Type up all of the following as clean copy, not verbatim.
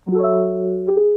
Hello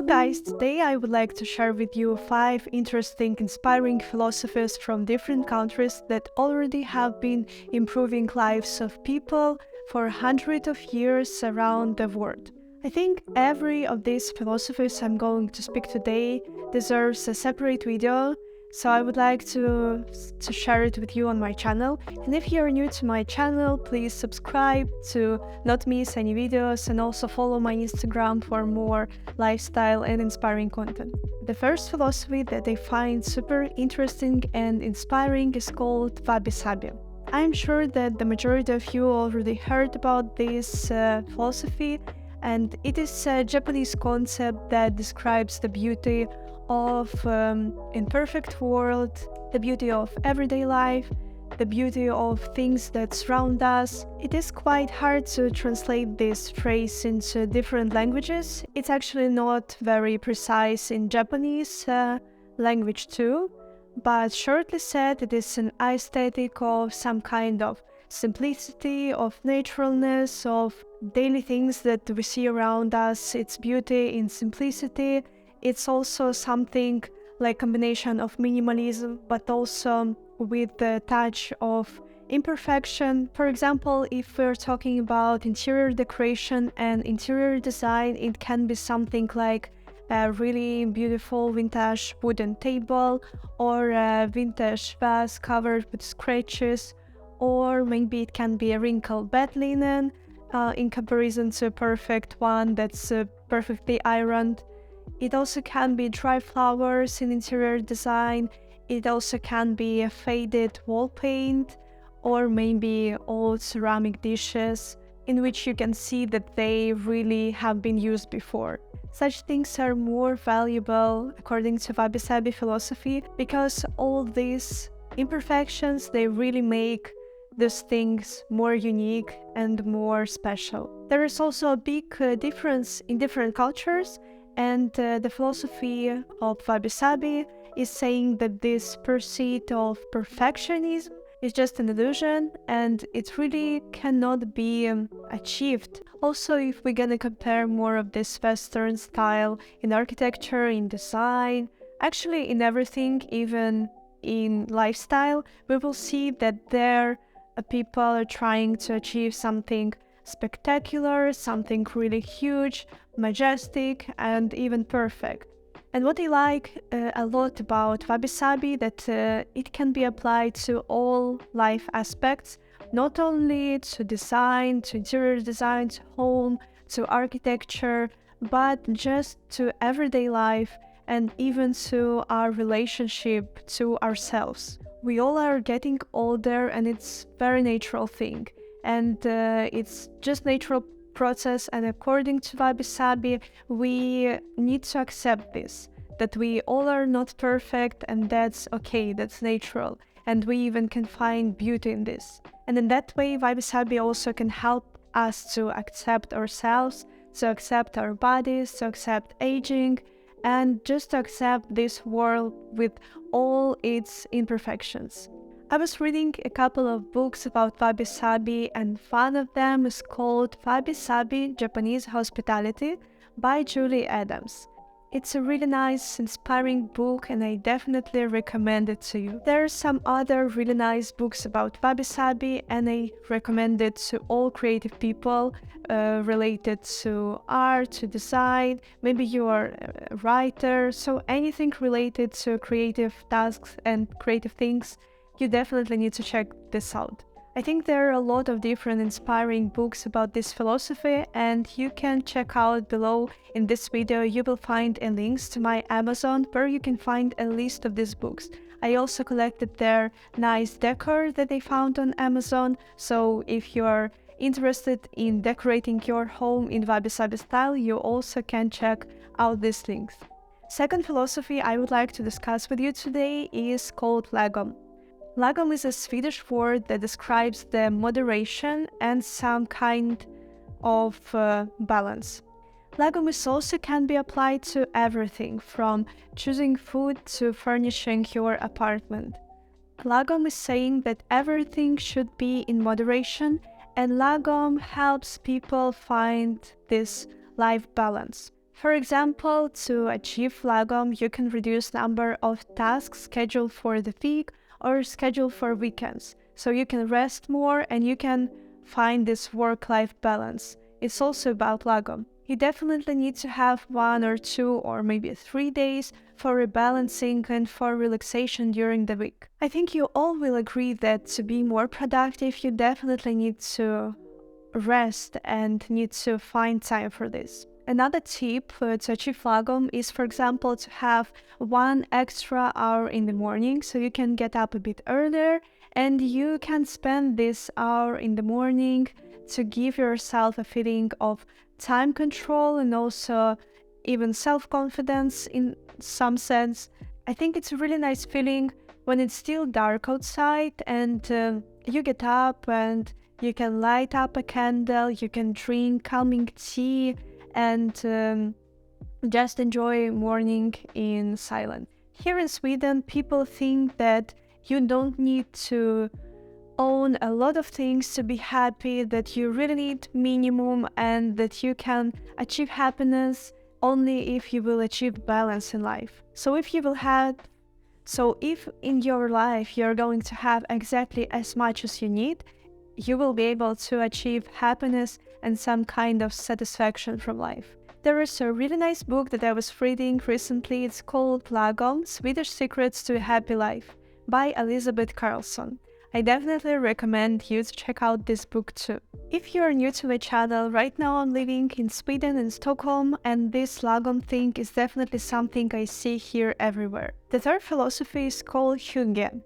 guys, today I would like to share with you 5 interesting, inspiring philosophies from different countries that already have been improving lives of people for hundreds of years around the world. I think every of these philosophies I'm going to speak today deserves a separate video, so I would like to share it with you on my channel. And if you're new to my channel, please subscribe to not miss any videos, and also follow my Instagram for more lifestyle and inspiring content. The first philosophy that I find super interesting and inspiring is called wabi-sabi. I'm sure that the majority of you already heard about this philosophy, and it is a Japanese concept that describes the beauty of imperfect world, the beauty of everyday life, the beauty of things that surround us. It is quite hard to translate this phrase into different languages. It's actually not very precise in Japanese language too, but shortly said, it is an aesthetic of some kind of simplicity, of naturalness, of daily things that we see around us. It's beauty in simplicity. It's also something like combination of minimalism, but also with the touch of imperfection. For example, if we're talking about interior decoration and interior design, it can be something like a really beautiful vintage wooden table, or a vintage vase covered with scratches, or maybe it can be a wrinkled bed linen in comparison to a perfect one that's perfectly ironed. It also can be dry flowers in interior design. It also can be a faded wall paint, or maybe old ceramic dishes in which you can see that they really have been used before. Such things are more valuable according to wabi-sabi philosophy, because all these imperfections, they really make these things more unique and more special. There is also a big difference in different cultures, and the philosophy of wabi-sabi is saying that this pursuit of perfectionism is just an illusion, and it really cannot be achieved. Also, if we're gonna compare more of this Western style in architecture, in design, actually in everything, even in lifestyle, we will see that there people are trying to achieve something spectacular, something really huge, majestic, and even perfect. And what I like a lot about wabi-sabi, that it can be applied to all life aspects, not only to design, to interior design, to home, to architecture, but just to everyday life, and even to our relationship to ourselves. We all are getting older, and it's a very natural thing. And it's just natural process, and according to wabi-sabi, we need to accept this, that we all are not perfect, and that's okay, that's natural, and we even can find beauty in this. And in that way, wabi-sabi also can help us to accept ourselves, to accept our bodies, to accept aging, and just to accept this world with all its imperfections. I was reading a couple of books about wabi-sabi, and one of them is called Wabi-sabi Japanese Hospitality by Julie Adams. It's a really nice, inspiring book, and I definitely recommend it to you. There are some other really nice books about wabi-sabi, and I recommend it to all creative people related to art, to design. Maybe you are a writer, so anything related to creative tasks and creative things, you definitely need to check this out. I think there are a lot of different inspiring books about this philosophy, and you can check out below in this video. You will find a links to my Amazon, where you can find a list of these books. I also collected their nice decor that I found on Amazon, so if you are interested in decorating your home in wabi-sabi style, you also can check out these links. Second philosophy I would like to discuss with you today is called LAGOM. LAGOM is a Swedish word that describes the moderation and some kind of balance. LAGOM is also can be applied to everything from choosing food to furnishing your apartment. LAGOM is saying that everything should be in moderation And LAGOM helps people find this life balance. For example, to achieve LAGOM, you can reduce number of tasks scheduled for the week or scheduled for weekends. So you can rest more and you can find this work-life balance. It's also about LAGOM. You definitely need to have 1 or 2 or maybe 3 days for rebalancing and for relaxation during the week. I think you all will agree that to be more productive, you definitely need to rest and need to find time for this. Another tip to achieve LAGOM is, for example, to have 1 extra hour in the morning, so you can get up a bit earlier and you can spend this hour in the morning to give yourself a feeling of time control and also even self-confidence in some sense. I think it's a really nice feeling when it's still dark outside and you get up and you can light up a candle, you can drink calming tea and just enjoy morning in silence. Here in Sweden, people think that you don't need to own a lot of things to be happy, that you really need minimum and that you can achieve happiness only if you will achieve balance in life. So if in your life you're going to have exactly as much as you need, you will be able to achieve happiness and some kind of satisfaction from life. There is a really nice book that I was reading recently. It's called LAGOM, Swedish Secrets to a Happy Life by Elizabeth Carlson. I definitely recommend you to check out this book too. If you are new to my channel, right now I'm living in Sweden and Stockholm, and this LAGOM thing is definitely something I see here everywhere. The third philosophy is called Hygge.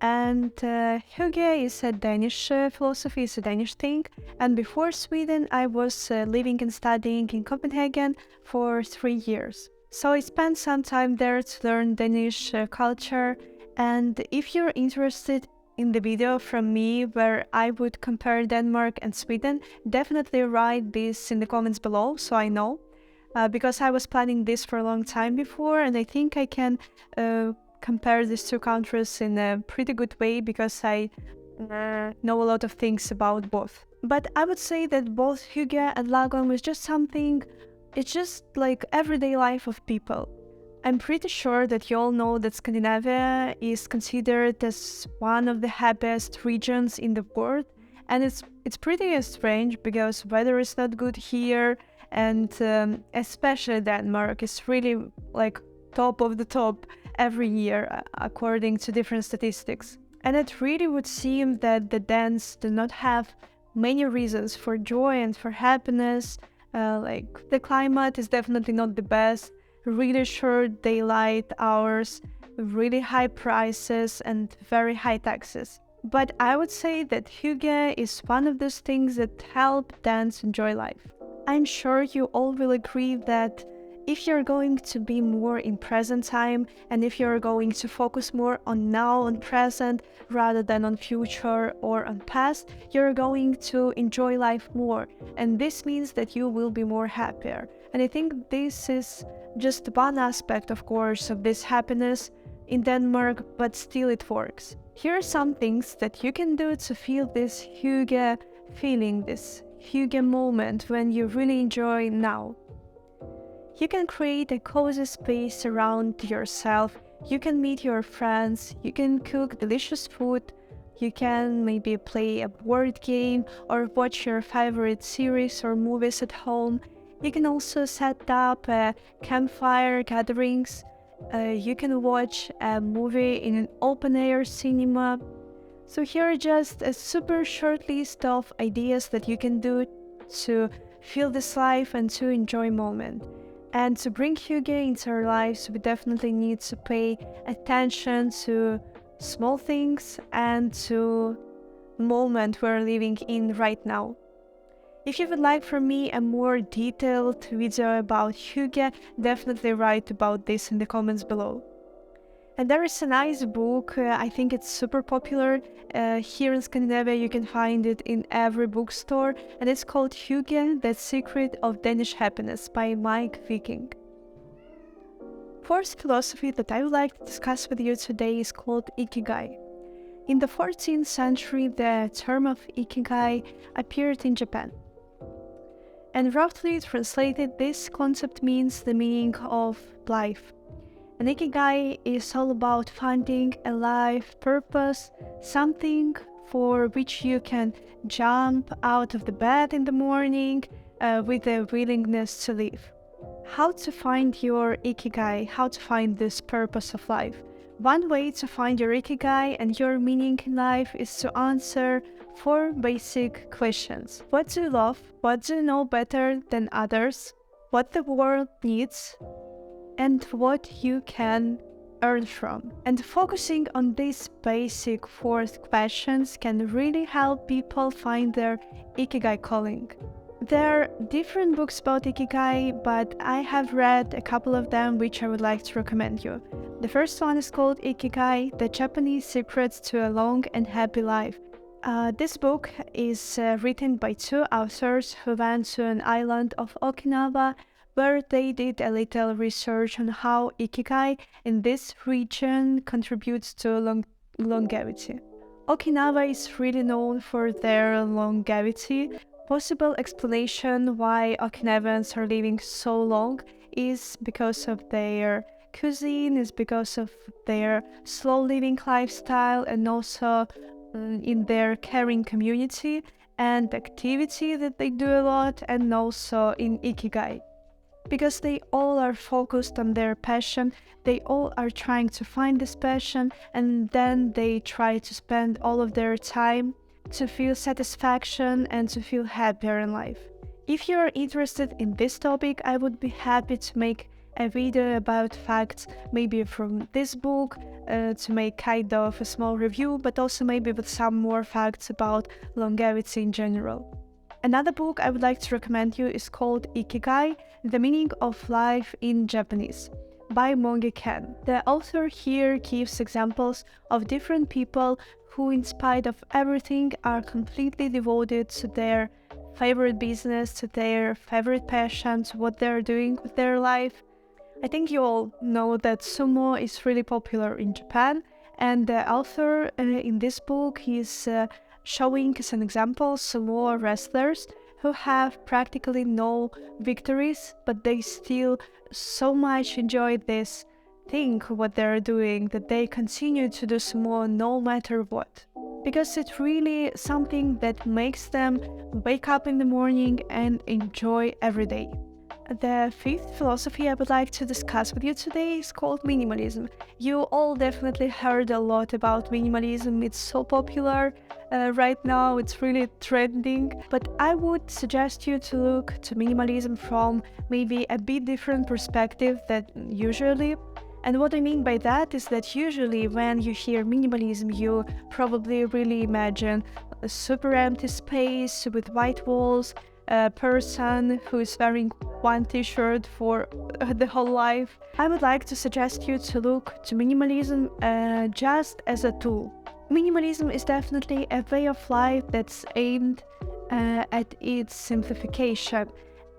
And Hygge is a Danish philosophy, it's a Danish thing. And before Sweden, I was living and studying in Copenhagen for 3 years. So I spent some time there to learn Danish culture. And if you're interested in the video from me where I would compare Denmark and Sweden, definitely write this in the comments below so I know. Because I was planning this for a long time before, and I think I can compare these two countries in a pretty good way because I know a lot of things about both. But I would say that both Hygge and LAGOM is just something, it's just like everyday life of people. I'm pretty sure that you all know that Scandinavia is considered as one of the happiest regions in the world, and it's pretty strange because weather is not good here, and especially Denmark is really like top of the top every year according to different statistics. And it really would seem that the Danes do not have many reasons for joy and for happiness. Like the climate is definitely not the best. Really short daylight hours, really high prices and very high taxes. But I would say that Hygge is one of those things that help Danes enjoy life. I'm sure you all will agree that if you're going to be more in present time and if you're going to focus more on now and present rather than on future or on past, you're going to enjoy life more. And this means that you will be more happier. And I think this is just one aspect, of course, of this happiness in Denmark, but still it works. Here are some things that you can do to feel this Hygge feeling, this Hygge moment when you really enjoy now. You can create a cozy space around yourself, you can meet your friends, you can cook delicious food, you can maybe play a board game or watch your favorite series or movies at home. You can also set up campfire gatherings, you can watch a movie in an open-air cinema. So here are just a super short list of ideas that you can do to feel this life and to enjoy moment. And to bring Hygge into our lives, we definitely need to pay attention to small things and to the moment we're living in right now. If you would like from me a more detailed video about Hygge, definitely write about this in the comments below. And there is a nice book, I think it's super popular. Here in Scandinavia you can find it in every bookstore, and it's called Hygge, The Secret of Danish Happiness by Mike Viking. Fourth philosophy that I would like to discuss with you today is called Ikigai. In the 14th century, the term of Ikigai appeared in Japan. And roughly translated, this concept means the meaning of life. And Ikigai is all about finding a life purpose, something for which you can jump out of the bed in the morning with a willingness to live. How to find your Ikigai, how to find this purpose of life. One way to find your Ikigai and your meaning in life is to answer 4 basic questions. What do you love? What do you know better than others? What the world needs? And what you can earn from. And focusing on these basic 4 questions can really help people find their Ikigai calling. There are different books about Ikigai, but I have read a couple of them which I would like to recommend you. The first one is called Ikigai, The Japanese Secrets to a Long and Happy Life. This book is written by 2 authors who went to an island of Okinawa where they did a little research on how Ikigai in this region contributes to longevity. Okinawa is really known for their longevity. Possible explanation why Okinawans are living so long is because of their cuisine, is because of their slow living lifestyle, and also in their caring community and activity that they do a lot, and also in Ikigai. Because they all are focused on their passion, they all are trying to find this passion, and then they try to spend all of their time to feel satisfaction and to feel happier in life. If you are interested in this topic, I would be happy to make a video about facts, maybe from this book, to make kind of a small review, but also maybe with some more facts about longevity in general. Another book I would like to recommend you is called Ikigai, The Meaning of Life in Japanese, by Monge Ken. The author here gives examples of different people who, in spite of everything, are completely devoted to their favorite business, to their favorite passion, to what they're doing with their life. I think you all know that sumo is really popular in Japan, and the author in this book is showing as an example sumo wrestlers who have practically no victories, but they still so much enjoy this thing what they're doing, that they continue to do sumo no matter what. Because it's really something that makes them wake up in the morning and enjoy every day. The 5th philosophy I would like to discuss with you today is called minimalism. You all definitely heard a lot about minimalism. It's so popular right now, it's really trending. But I would suggest you to look to minimalism from maybe a bit different perspective than usually. And what I mean by that is that usually when you hear minimalism, you probably really imagine a super empty space with white walls, a person who is wearing one t-shirt for the whole life. I would like to suggest you to look to minimalism just as a tool. Minimalism is definitely a way of life that's aimed at its simplification,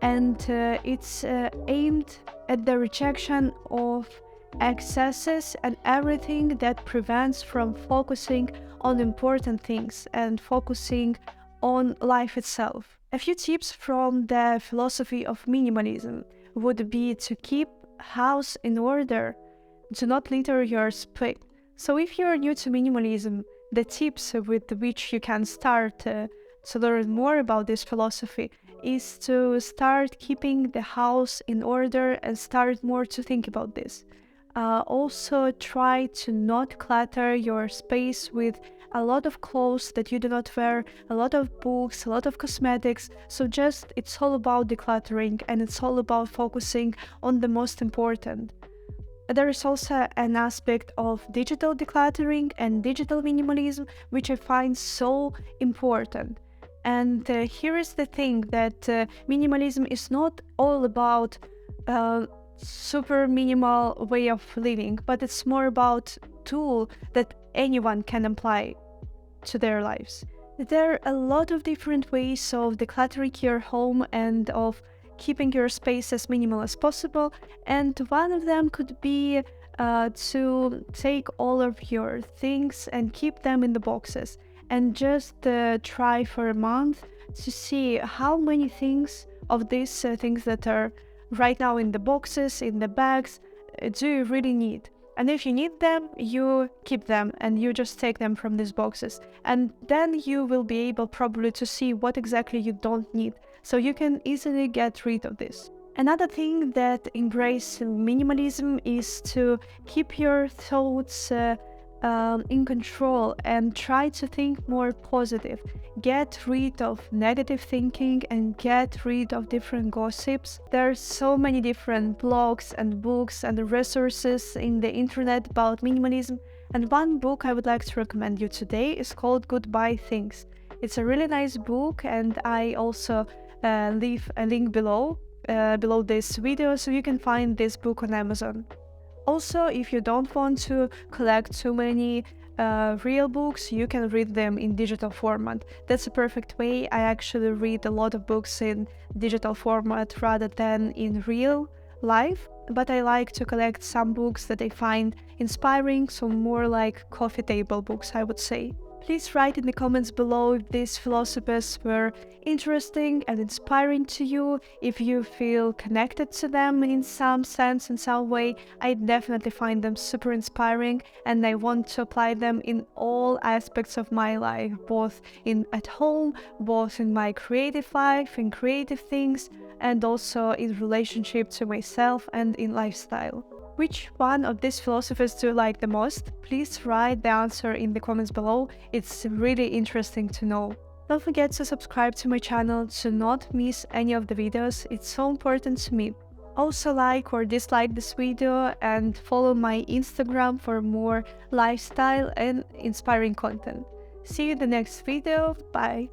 and it's aimed at the rejection of excesses and everything that prevents from focusing on important things and focusing on life itself. A few tips from the philosophy of minimalism would be to keep house in order, do not litter your space. So if you are new to minimalism, the tips with which you can start to learn more about this philosophy is to start keeping the house in order and start more to think about this. Also try to not clutter your space with a lot of clothes that you do not wear, a lot of books, a lot of cosmetics. So just it's all about decluttering, and it's all about focusing on the most important. There is also an aspect of digital decluttering and digital minimalism, which I find so important. And here is the thing that minimalism is not all about super minimal way of living, but it's more about tool that anyone can apply to their lives. There are a lot of different ways of decluttering your home and of keeping your space as minimal as possible, and one of them could be to take all of your things and keep them in the boxes, and just try for a month to see how many things of these things that are right now in the boxes, in the bags, do you really need. And if you need them, you keep them and you just take them from these boxes. And then you will be able probably to see what exactly you don't need, so you can easily get rid of this. Another thing that embrace minimalism is to keep your thoughts in control and try to think more positive. Get rid of negative thinking and get rid of different gossips. There are so many different blogs and books and resources in the internet about minimalism, and one book I would like to recommend you today is called Goodbye Things. It's a really nice book, and I also leave a link below this video, so you can find this book on Amazon. Also, if you don't want to collect too many real books, you can read them in digital format. That's a perfect way. I actually read a lot of books in digital format rather than in real life, but I like to collect some books that I find inspiring, so more like coffee table books, I would say. Please write in the comments below if these philosophies were interesting and inspiring to you, if you feel connected to them in some sense, in some way. I definitely find them super inspiring, and I want to apply them in all aspects of my life, both at home, both in my creative life, in creative things, and also in relationship to myself and in lifestyle. Which one of these philosophies do you like the most? Please write the answer in the comments below. It's really interesting to know. Don't forget to subscribe to my channel to not miss any of the videos. It's so important to me. Also like or dislike this video and follow my Instagram for more lifestyle and inspiring content. See you in the next video. Bye!